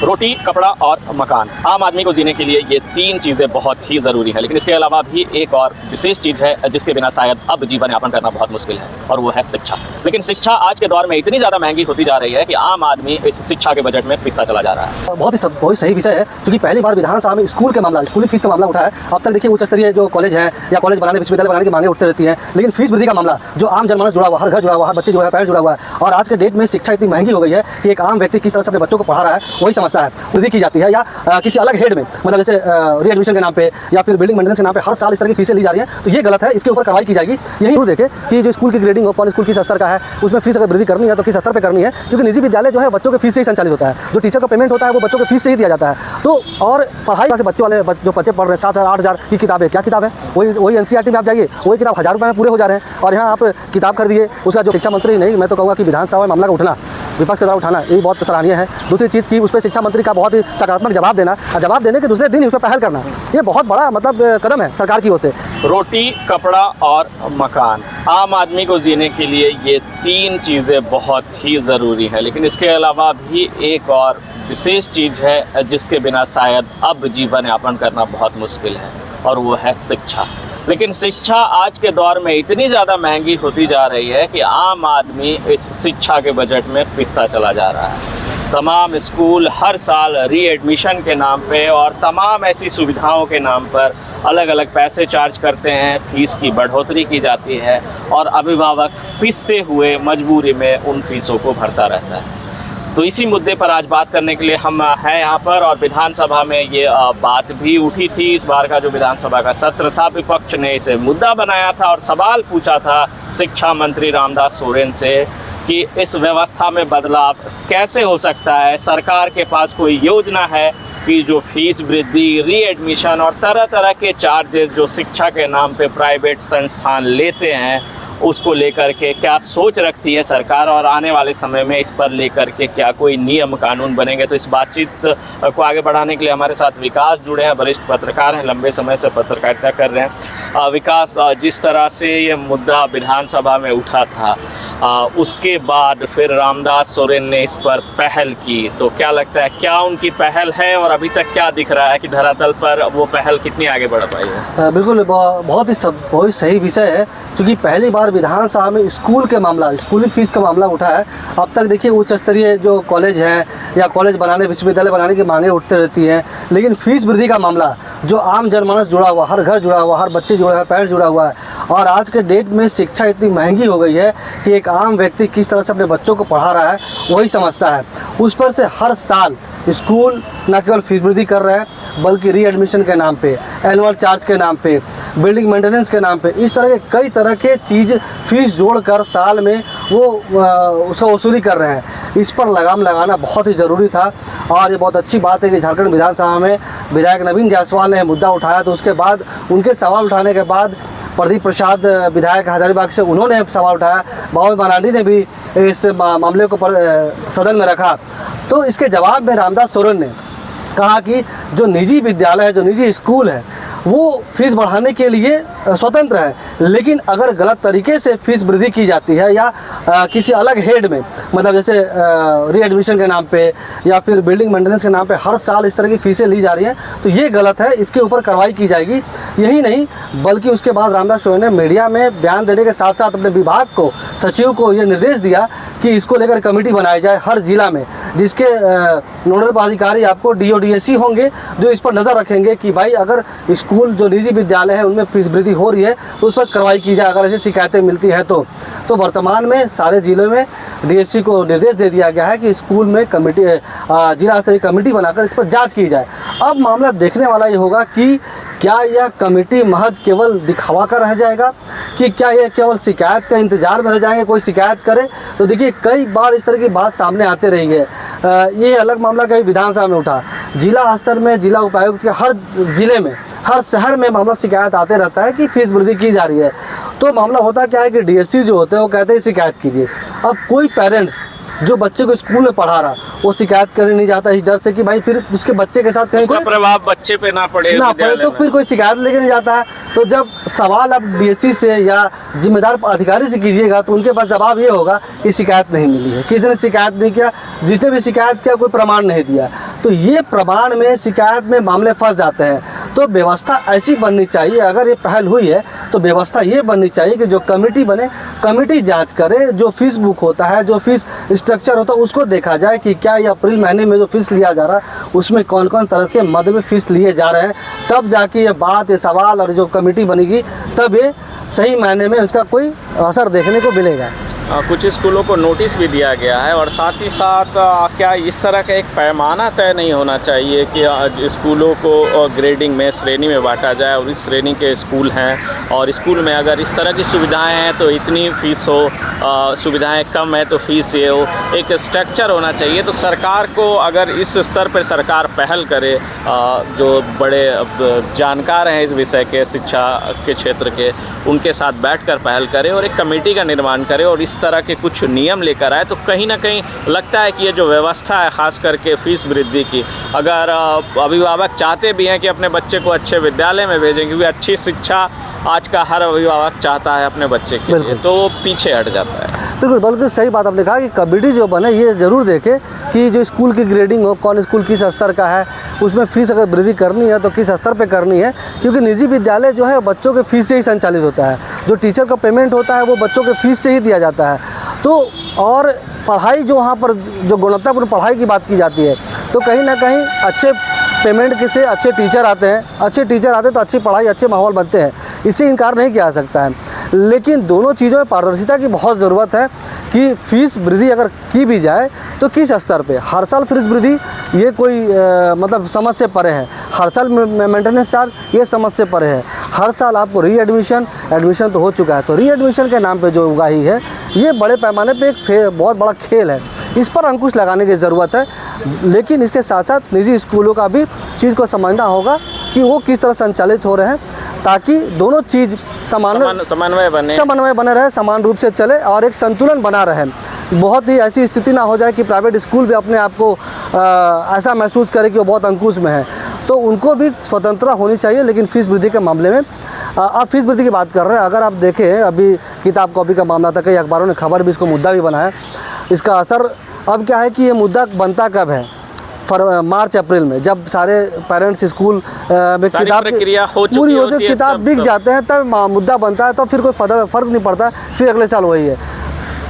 रोटी, कपड़ा और मकान। आम आदमी को जीने के लिए ये तीन चीज़ें बहुत ही ज़रूरी है, लेकिन इसके अलावा भी एक और विशेष चीज़ है जिसके बिना शायद अब जीवन यापन करना बहुत मुश्किल है, और वो है शिक्षा। लेकिन शिक्षा आज के दौर में इतनी ज़्यादा महंगी होती जा रही है कि आम आदमी इस शिक्षा के बजट में पिसता चला जा रहा है। बहुत सही विषय है, क्योंकि पहली बार विधानसभा में स्कूल के मामला, स्कूली फीस का मामला उठा है। अब तक देखिए उच्च स्तरीय जो कॉलेज है या कॉलेज बनाने, विश्वविद्यालय बनाने की मांगे उठती रहती हैं, लेकिन फीस वृद्धि का मामला जो आम जनमानस जुड़ा हुआ, हर घर जुड़ा हुआ, हर बच्चे जुड़ा हुआ है, पेरेंट्स जुड़ा हुआ है। और आज के डेट में शिक्षा इतनी महंगी हो गई है कि एक आम व्यक्ति किस तरह से अपने बच्चों को पढ़ा रहा है वही समझता है। वृद्धि की जाती है या किसी अलग हेड में, मतलब जैसे रीएडमिशन के नाम पे या फिर बिल्डिंग मेंटेनेंस के नाम पे हर साल इस तरह की फीसें ली जा रही हैं, तो ये गलत है। इसके ऊपर कार्रवाई की जाएगी। यही जरूर देखें कि जो स्कूल की ग्रेडिंग हो, कौन स्कूल किस स्तर का है, उसमें फीस अगर वृद्धि करनी है तो किस स्तर पर करनी है, क्योंकि निजी विद्यालय जो है बच्चों के फीस से ही संचालित होता है। जो टीचर का पेमेंट होता है वो बच्चों के फीस से ही दिया जाता है। तो और पढ़ाई से बच्चे वाले जो बच्चे पढ़ रहे हैं 7,000 8,000 की किताबें, क्या किताब है, वही एनसीईआरटी में आप जाइए, वही किताब 1,000 रुपये में पूरे हो जा रहे हैं। और यहाँ आप किताब खरीदिए, उसका जो शिक्षा मंत्री नहीं, मैं तो कहूँगा कि विधानसभा में मामला का उठना, विपक्ष के द्वारा उठाना, ये बहुत सराहनीय है। दूसरी चीज़ की उस पर शिक्षा मंत्री का बहुत ही सकारात्मक जवाब देना, और जवाब देने के दूसरे दिन उस पर पहल करना, ये बहुत बड़ा मतलब कदम है सरकार की ओर से। रोटी, कपड़ा और मकान। आम आदमी को जीने के लिए ये तीन चीज़ें बहुत ही ज़रूरी है, लेकिन इसके अलावा भी एक और विशेष चीज़ है जिसके बिना शायद अब जीवन यापन करना बहुत मुश्किल है, और वो है शिक्षा। लेकिन शिक्षा आज के दौर में इतनी ज़्यादा महंगी होती जा रही है कि आम आदमी इस शिक्षा के बजट में पिसता चला जा रहा है। तमाम स्कूल हर साल रीएडमिशन के नाम पे और तमाम ऐसी सुविधाओं के नाम पर अलग अलग पैसे चार्ज करते हैं, फीस की बढ़ोतरी की जाती है और अभिभावक पिसते हुए मजबूरी में उन फीसों को भरता रहता है। तो इसी मुद्दे पर आज बात करने के लिए हम हैं यहाँ पर, और विधानसभा में ये बात भी उठी थी। इस बार का जो विधानसभा का सत्र था, विपक्ष ने इसे मुद्दा बनाया था और सवाल पूछा था शिक्षा मंत्री रामदास सोरेन से कि इस व्यवस्था में बदलाव कैसे हो सकता है। सरकार के पास कोई योजना है कि जो फीस वृद्धि, रीएडमिशन और तरह तरह के चार्जेस जो शिक्षा के नाम पे प्राइवेट संस्थान लेते हैं, उसको लेकर के क्या सोच रखती है सरकार, और आने वाले समय में इस पर लेकर के क्या कोई नियम कानून बनेंगे। तो इस बातचीत को आगे बढ़ाने के लिए हमारे साथ विकास जुड़े हैं, वरिष्ठ पत्रकार हैं, लंबे समय से पत्रकारिता कर रहे हैं। विकास, जिस तरह से ये मुद्दा विधानसभा में उठा था, उसके बाद फिर रामदास सोरेन ने इस पर पहल की, तो क्या लगता है क्या उनकी पहल है, और अभी तक क्या दिख रहा है कि धरातल पर वो पहल कितनी आगे बढ़ पाई है? बिल्कुल, बहुत ही सही विषय है, क्योंकि पहली बार विधानसभा में स्कूल के मामला, स्कूली फीस का मामला उठा है। अब तक देखिए उच्च स्तरीय जो कॉलेज है या कॉलेज बनाने, विश्वविद्यालय बनाने की मांगे उठती रहती हैं, लेकिन फीस वृद्धि का मामला जो आम जनमानस जुड़ा हुआ, हर घर जुड़ा हुआ, हर बच्चे जुड़ा है, पेरेंट्स जुड़ा हुआ है। और आज के डेट में शिक्षा इतनी महंगी हो गई है कि एक आम व्यक्ति किस तरह से अपने बच्चों को पढ़ा रहा है वही समझता है। उस पर से हर साल स्कूल न केवल फीस वृद्धि कर रहे हैं, बल्कि रीएडमिशन के नाम पे, एनुअल चार्ज के नाम पे, बिल्डिंग मेंटेनेंस के नाम पे, इस तरह के कई तरह के चीज़ फीस जोड़कर साल में वो उसका वसूली कर रहे हैं। इस पर लगाम लगाना बहुत ही ज़रूरी था, और ये बहुत अच्छी बात है कि झारखंड विधानसभा में विधायक नवीन जायसवाल ने मुद्दा उठाया, तो उसके बाद उनके सवाल उठाने के बाद प्रदीप प्रसाद विधायक हजारीबाग से उन्होंने सवाल उठाया, बाबुल मरांडी ने भी इस मामले को सदन में रखा। तो इसके जवाब में रामदास सोरेन ने कहा कि जो निजी विद्यालय है, जो निजी स्कूल है, वो फीस बढ़ाने के लिए स्वतंत्र है, लेकिन अगर गलत तरीके से फीस वृद्धि की जाती है या किसी अलग हेड में, मतलब जैसे रीएडमिशन के नाम पे या फिर बिल्डिंग मेंटेनेंस के नाम पे हर साल इस तरह की फीसें ली जा रही हैं, तो ये गलत है, इसके ऊपर कार्रवाई की जाएगी। यही नहीं, बल्कि उसके बाद रामदास सोरेन ने मीडिया में बयान देने के साथ साथ अपने विभाग को, सचिव को ये निर्देश दिया कि इसको लेकर कमेटी बनाई जाए हर जिला में, जिसके नोडल पदाधिकारी आपको DODSC होंगे, जो इस पर नज़र रखेंगे कि भाई अगर स्कूल जो निजी विद्यालय है उनमें फीस वृद्धि हो रही है तो उस पर कार्रवाई की जाए, अगर ऐसी शिकायतें मिलती हैं तो वर्तमान में सारे जिलों में DSC को निर्देश दे दिया गया है कि स्कूल में कमेटी, जिला स्तरीय कमेटी बनाकर इस पर जांच की जाए। अब मामला देखने वाला ये होगा कि क्या यह कमेटी महज केवल दिखावा कर रह जाएगा, कि क्या यह केवल शिकायत का इंतजार में रह जाएंगे, कोई शिकायत करे। तो देखिए कई बार इस तरह की बात सामने आते रही है। ये अलग मामला कहीं विधानसभा में उठा, जिला स्तर में जिला उपायुक्त के हर जिले में, हर शहर में मामला शिकायत आते रहता है कि फीस वृद्धि की जा रही है। तो मामला होता क्या है कि DSC जो होते हैं वो कहते हैं शिकायत कीजिए। अब कोई पेरेंट्स जो बच्चे को स्कूल में पढ़ा रहा, वो शिकायत करने नहीं जाता, इस डर से कि भाई फिर उसके बच्चे के साथ कहीं कोई प्रभाव बच्चे पे ना पड़े तो फिर कोई शिकायत लेके नहीं जाता है। तो जब सवाल आप डीएससी से या जिम्मेदार अधिकारी से कीजिएगा तो उनके पास जवाब ये होगा कि शिकायत नहीं मिली है, किसी ने शिकायत नहीं किया, जिसने भी शिकायत किया कोई प्रमाण नहीं दिया। तो ये प्रमाण में शिकायत में मामले फंस जाते हैं। तो व्यवस्था ऐसी बननी चाहिए, अगर ये पहल हुई है तो व्यवस्था ये बननी चाहिए कि जो कमेटी बने, कमेटी जांच करे, जो फीस बुक होता है, जो फीस स्ट्रक्चर होता है उसको देखा जाए कि क्या ये अप्रैल महीने में जो फीस लिया जा रहा है उसमें कौन कौन तरह के मद में फीस लिए जा रहे हैं। तब जाके ये बात, ये सवाल और जो कमेटी बनेगी तब ये सही मायने में उसका कोई असर देखने को मिलेगा। कुछ स्कूलों को नोटिस भी दिया गया है और साथ ही साथ क्या इस तरह का एक पैमाना तय नहीं होना चाहिए कि स्कूलों को ग्रेडिंग में, श्रेणी में बांटा जाए और इस श्रेणी के स्कूल हैं और स्कूल में अगर इस तरह की सुविधाएं हैं तो इतनी फ़ीस हो, सुविधाएं कम है तो फीस ये हो, एक स्ट्रक्चर होना चाहिए। तो सरकार को अगर इस स्तर पर सरकार पहल करे, जो बड़े जानकार हैं इस विषय के, शिक्षा के क्षेत्र के, उनके साथ बैठकर पहल करे और एक कमेटी का निर्माण करे और इस तरह के कुछ नियम लेकर आए तो कहीं ना कहीं लगता है कि ये जो व्यवस्था है खास करके फीस वृद्धि की, अगर अभिभावक चाहते भी हैं कि अपने बच्चे को अच्छे विद्यालय में भेजें, क्योंकि अच्छी शिक्षा आज का हर अभिभावक चाहता है अपने बच्चे के लिए, तो वो पीछे हट जाता है। बिल्कुल, बल्कि सही बात आपने कहा कि कमेटी जो बने ये ज़रूर देखे कि जो स्कूल की ग्रेडिंग हो, कौन स्कूल किस स्तर का है, उसमें फ़ीस अगर वृद्धि करनी है तो किस स्तर पे करनी है, क्योंकि निजी विद्यालय जो है बच्चों के फ़ीस से ही संचालित होता है। जो टीचर का पेमेंट होता है वो बच्चों के फ़ीस से ही दिया जाता है। तो और पढ़ाई जो वहाँ पर जो गुणवत्तापूर्ण पढ़ाई की बात की जाती है तो कहीं ना कहीं अच्छे पेमेंट के से अच्छे टीचर आते हैं, अच्छे टीचर आते हैं तो अच्छी पढ़ाई, अच्छे माहौल बनते हैं, इससे इनकार नहीं किया जा सकता है। लेकिन दोनों चीज़ों में पारदर्शिता की बहुत ज़रूरत है कि फ़ीस वृद्धि अगर की भी जाए तो किस स्तर पे। हर साल फीस वृद्धि ये कोई मतलब समझ से परे है। हर साल मेंटेनेंस चार्ज ये समझ से परे है। हर साल आपको एडमिशन तो हो चुका है, तो एडमिशन के नाम पे जो उगाही है ये बड़े पैमाने पे एक बहुत बड़ा खेल है। इस पर अंकुश लगाने की ज़रूरत है। लेकिन इसके साथ साथ निजी स्कूलों का भी चीज़ को समझना होगा कि वो किस तरह संचालित हो रहे हैं, ताकि दोनों चीज़ समन्वय बने रहे, समान रूप से चले और एक संतुलन बना रहे। बहुत ही ऐसी स्थिति ना हो जाए कि प्राइवेट स्कूल भी अपने आप को ऐसा महसूस करे कि वो बहुत अंकुश में है। तो उनको भी स्वतंत्रता होनी चाहिए। लेकिन फीस वृद्धि के मामले में आप फीस वृद्धि की बात कर रहे हैं, अगर आप देखें अभी किताब कॉपी का मामला था, कई अखबारों ने खबर भी, इसको मुद्दा भी बनाया। इसका असर अब क्या है कि ये मुद्दा बनता कब है, मार्च अप्रैल में, जब सारे पेरेंट्स स्कूल में किताब पूरी हो जाती, किताब बिक जाते हैं, तब मुद्दा बनता है। तो फिर कोई फ़र्क नहीं पड़ता, फिर अगले साल वही है।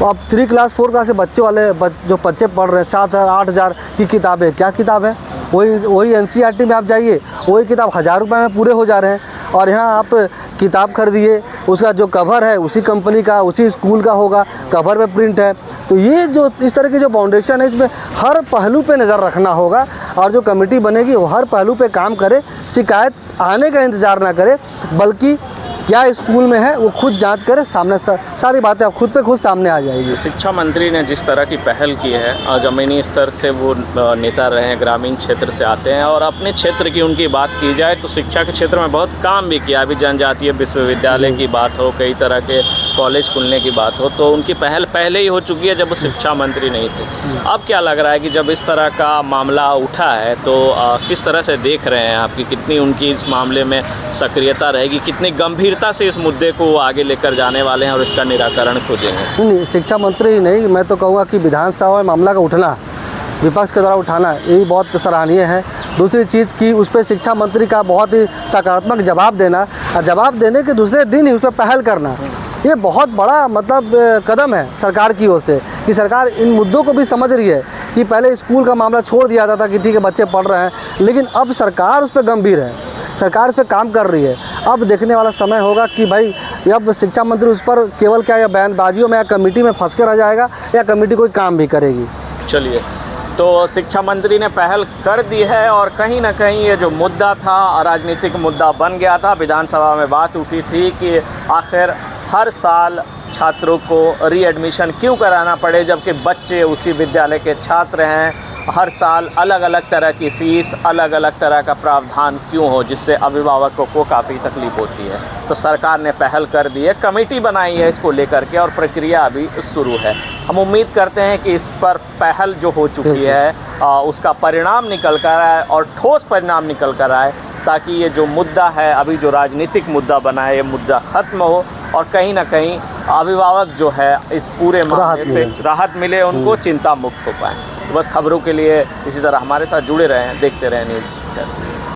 अब 3 क्लास 4 क्लास से बच्चे वाले जो बच्चे पढ़ रहे हैं, 7,000-8,000 की किताबें, क्या किताब है? वही NCERT में आप जाइए, वही किताब 1,000 रुपये में पूरे हो जा रहे हैं। और यहाँ आप किताब खरीदिए, उसका जो कवर है उसी कंपनी का, उसी स्कूल का होगा, कवर पे प्रिंट है। तो ये जो इस तरह की जो फाउंडेशन है, इसमें हर पहलू पे नज़र रखना होगा और जो कमेटी बनेगी वो हर पहलू पे काम करे, शिकायत आने का इंतज़ार ना करे, बल्कि क्या स्कूल में है वो खुद जांच करे, सामने सारी बातें अब खुद पे खुद सामने आ जाएगी। शिक्षा मंत्री ने जिस तरह की पहल की है, ज़मीनी स्तर से वो नेता रहे हैं, ग्रामीण क्षेत्र से आते हैं, और अपने क्षेत्र की उनकी बात की जाए तो शिक्षा के क्षेत्र में बहुत काम भी किया। अभी जनजातीय विश्वविद्यालय की बात हो, कई तरह के कॉलेज खुलने की बात हो, तो उनकी पहल पहले ही हो चुकी है जब वो शिक्षा मंत्री नहीं थे। अब क्या लग रहा है कि जब इस तरह का मामला उठा है तो किस तरह से देख रहे हैं आपकी, कितनी उनकी इस मामले में सक्रियता रहेगी, कितनी गंभीरता से इस मुद्दे को आगे लेकर जाने वाले हैं और इसका निराकरण खोजेंगे? नहीं, शिक्षा मंत्री ही नहीं, मैं तो कहूँगा कि विधानसभा में मामला का उठना, विपक्ष के द्वारा उठाना, यही बहुत सराहनीय है। दूसरी चीज़ कि उस पर शिक्षा मंत्री का बहुत ही सकारात्मक जवाब देना, और जवाब देने के दूसरे दिन ही उस पर पहल करना, ये बहुत बड़ा मतलब कदम है सरकार की ओर से, कि सरकार इन मुद्दों को भी समझ रही है कि पहले स्कूल का मामला छोड़ दिया जाता था कि ठीक है बच्चे पढ़ रहे हैं, लेकिन अब सरकार उस पर गंभीर है, सरकार उस पर काम कर रही है। अब देखने वाला समय होगा कि भाई अब शिक्षा मंत्री उस पर केवल क्या या बयानबाजियों में या कमेटी में फंस के रह जाएगा या कमेटी कोई काम भी करेगी। चलिए, तो शिक्षा मंत्री ने पहल कर दी है और कहीं ना कहीं ये जो मुद्दा था, राजनीतिक मुद्दा बन गया था। विधानसभा में बात उठी थी कि आखिर हर साल छात्रों को रीएडमिशन क्यों कराना पड़े, जबकि बच्चे उसी विद्यालय के छात्र हैं। हर साल अलग अलग तरह की फ़ीस, अलग अलग तरह का प्रावधान क्यों हो, जिससे अभिभावकों को काफ़ी तकलीफ होती है। तो सरकार ने पहल कर दी है, कमेटी बनाई है इसको लेकर के, और प्रक्रिया अभी शुरू है। हम उम्मीद करते हैं कि इस पर पहल जो हो चुकी है उसका परिणाम निकल कर आए और ठोस परिणाम निकल कर आए, ताकि ये जो मुद्दा है, अभी जो राजनीतिक मुद्दा बना है, ये मुद्दा ख़त्म हो और कहीं ना कहीं अभिभावक जो है इस पूरे मामले से राहत मिले, उनको चिंता मुक्त हो पाए। तो बस खबरों के लिए इसी तरह हमारे साथ जुड़े रहें, देखते रहें न्यूज़।